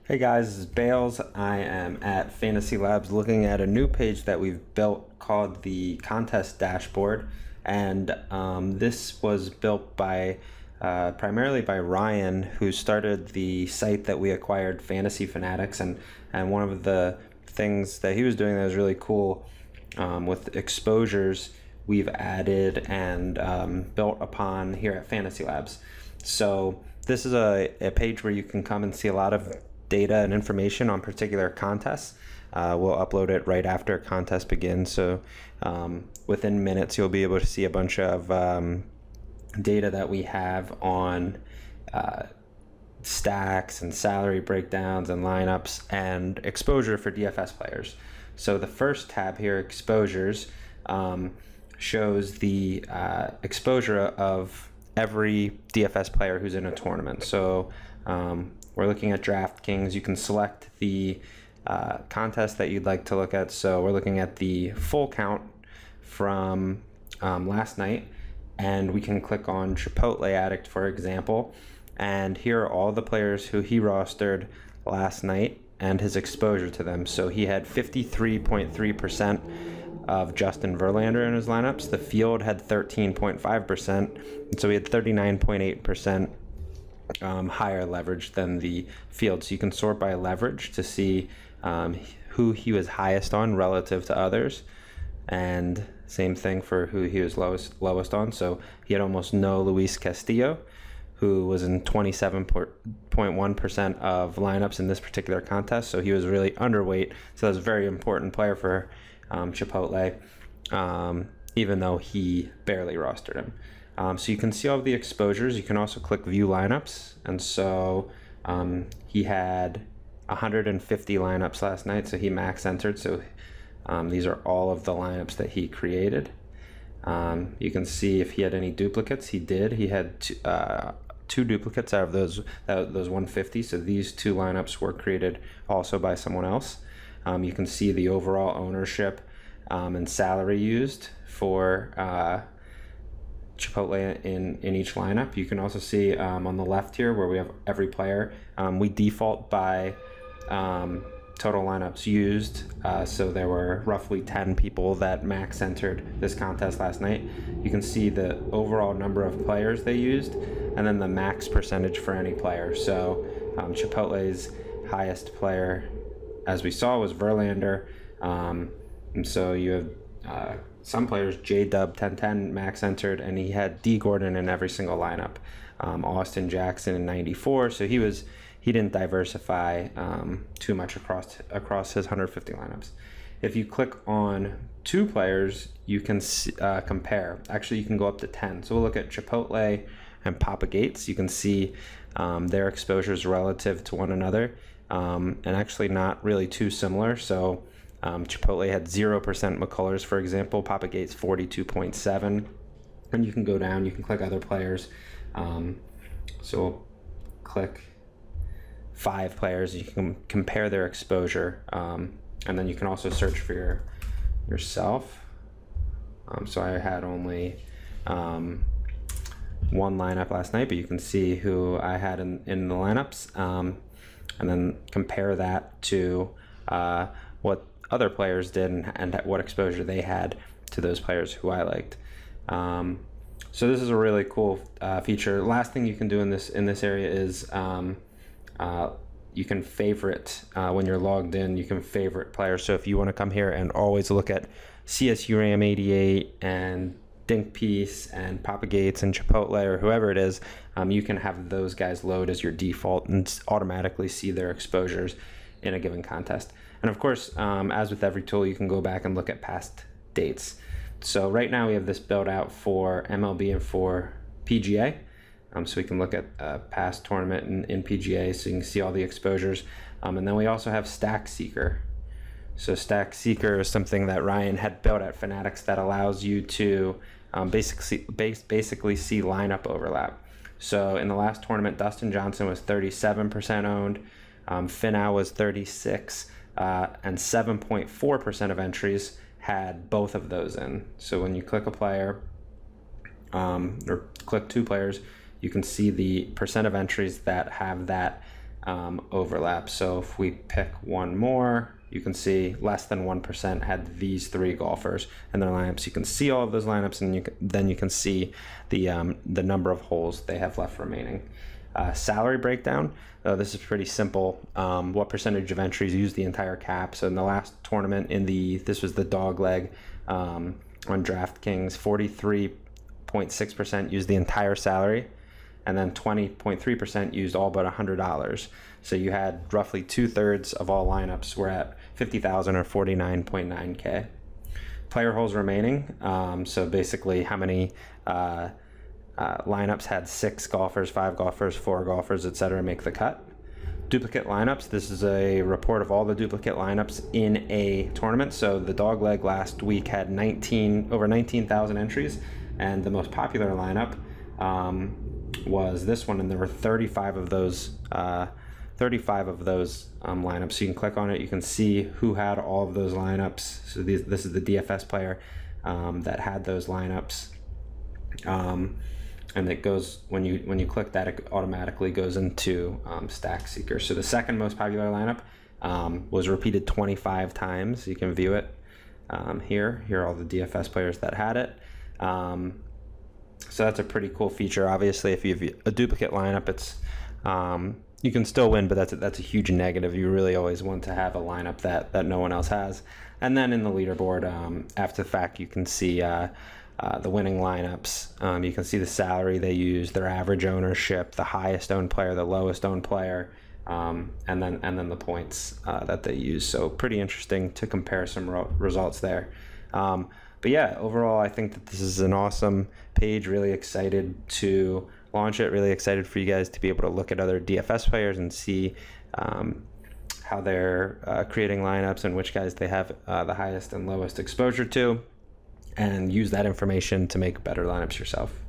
Hey guys, this is Bales. I am at FantasyLabs looking at a new page that we've built called the contest dashboard, and this was built by primarily by Ryan, who started the site that we acquired, Fantasy Fanatics, and one of the things that he was doing that was really cool with exposures we've added and built upon here at FantasyLabs. So this is a page where you can come and see a lot of data and information on particular contests. We'll upload it right after a contest begins, so within minutes you'll be able to see a bunch of data that we have on stacks and salary breakdowns and lineups and exposure for DFS players. So the first tab here, exposures, shows the exposure of every DFS player who's in a tournament. So we're looking at DraftKings. You can select the contest that you'd like to look at. So we're looking at the full count from last night, and we can click on Chipotle Addict, for example. And here are all the players who he rostered last night and his exposure to them. So he had 53.3% of Justin Verlander in his lineups. The field had 13.5%, and so he had 39.8% higher leverage than the field. So you can sort by leverage to see who he was highest on relative to others, and same thing for who he was lowest on. So he had almost no Luis Castillo, who was in 27.1% of lineups in this particular contest. So he was really underweight. So that's a very important player for Chipotle, even though he barely rostered him. So you can see all of the exposures. You can also click view lineups. And so he had 150 lineups last night, so he max entered. So these are all of the lineups that he created. You can see if he had any duplicates. He did. He had two duplicates out of those 150. So these two lineups were created also by someone else. You can see the overall ownership and salary used for Chipotle in each lineup. You can also see on the left here where we have every player. We default by total lineups used, so there were roughly 10 people that max entered this contest last night. You can see the overall number of players they used and then the max percentage for any player. So Chipotle's highest player, as we saw, was Verlander, and so you have some players. J-Dub 1010 max entered, and he had D Gordon in every single lineup. Austin Jackson in 94, so he didn't diversify too much across his 150 lineups. If you click on two players, you can compare. Actually, you can go up to 10. So we'll look at Chipotle and Papa Gates. You can see their exposures relative to one another, and actually not really too similar. So Chipotle had 0% McCullers, for example. Papa Gates 42.7, and you can go down. You can click other players. So we'll click 5 players. You can compare their exposure, and then you can also search for yourself. So I had only one lineup last night, but you can see who I had in the lineups, and then compare that to what other players did and what exposure they had to those players who I liked. So this is a really cool feature. Last thing you can do in this area is you can favorite when you're logged in. You can favorite players. So if you want to come here and always look at CSU Ram 88 and Dink Piece and Papa Gates and Chipotle or whoever it is, you can have those guys load as your default and automatically see their exposures in a given contest. And of course, as with every tool, you can go back and look at past dates. So right now we have this built out for MLB and for PGA. So we can look at a past tournament in PGA, so you can see all the exposures. And then we also have Stack Seeker. So Stack Seeker is something that Ryan had built at Fanatics that allows you to basically see lineup overlap. So in the last tournament, Dustin Johnson was 37% owned, Finau was 36%, and 7.4% of entries had both of those in. So when you click a player, or click two players, you can see the percent of entries that have that overlap. So if we pick one more, you can see less than 1% had these 3 golfers in their lineups. You can see all of those lineups, and then you can see the number of holes they have left remaining. Salary breakdown. This is pretty simple. What percentage of entries use the entire cap? So in the last tournament, this was the dog leg on DraftKings, 43.6% used the entire salary, and then 20.3% used all but $100. So you had roughly 2/3 of all lineups were at 50,000 or 49.9K. Player holes remaining. So basically, how many lineups had 6 golfers, 5 golfers, 4 golfers, etc. make the cut. Duplicate lineups. This is a report of all the duplicate lineups in a tournament. So the dog leg last week had over 19,000 entries, and the most popular lineup was this one, and there were 35 of those. 35 of those lineups. So you can click on it. You can see who had all of those lineups. So this is the DFS player that had those lineups. And it goes, when you click that, it automatically goes into Stack Seeker. So the second most popular lineup was repeated 25 times. You can view it here. Here are all the DFS players that had it. So that's a pretty cool feature. Obviously, if you have a duplicate lineup, it's you can still win, but that's a huge negative. You really always want to have a lineup that no one else has. And then in the leaderboard, after the fact, you can see the winning lineups. You can see the salary they use, their average ownership, the highest owned player, the lowest owned player, and then the points that they use. So pretty interesting to compare some results there. But yeah, overall, I think that this is an awesome page. Really excited to launch it. Really excited for you guys to be able to look at other DFS players and see how they're creating lineups and which guys they have the highest and lowest exposure to, and use that information to make better lineups yourself.